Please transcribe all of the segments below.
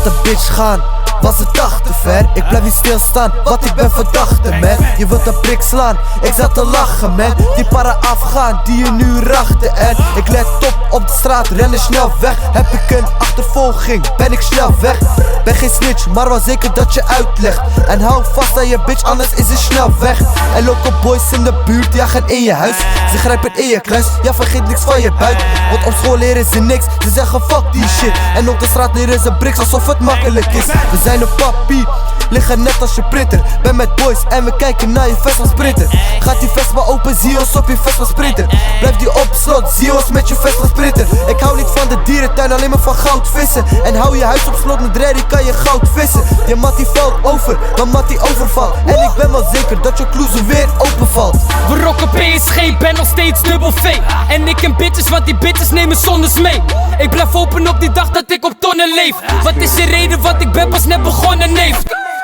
laat de bitch gaan, was het dag te ver. Ik blijf niet stilstaan, want ik ben verdachte man. Je wilt een prik slaan, ik zat te lachen man. Die para afgaan, die je nu rachten. En ik let op de straat, rennen snel weg. Heb ik een achtervolging, ben ik snel weg. Ben geen snitch, maar wel zeker dat je uitlegt. En hou vast aan je bitch, anders is ze snel weg. En local boys in de buurt jagen in je huis. Ze grijpen in je kluis, ja vergeet niks van je buik. Want op school leren ze niks, ze zeggen fuck die shit. En op de straat leren ze bricks alsof het makkelijk is. We zijn een papi, liggen net als je printer. Ben met boys en we kijken naar je vest van sprinter. Gaat die vest maar open, zie ons op je vest van sprinter. Blijf die op slot, zie ons met je vest van sprinter. Ik hou niet van de dierentuin, alleen maar van goud vissen. En hou je huis op slot, met ready kan je goud vissen. Je mattie valt over, maar mattie overvalt. En ik ben wel zeker dat je kloeze weer openvalt. We rocken PSG, ben nog steeds dubbel V. En ik en bitches, want die bitches nemen zondes mee. Ik blijf open op die dag dat ik op tonnen leef. Wat is je reden, want ik ben pas net begonnen neef.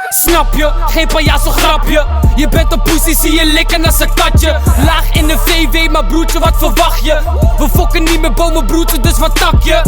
Snap je, geen pajaso grapje. Je bent een pussy, zie je likken als een katje. Laag in de VW, maar broertje wat verwacht je? We fokken niet met bomen broertje, dus wat tak je?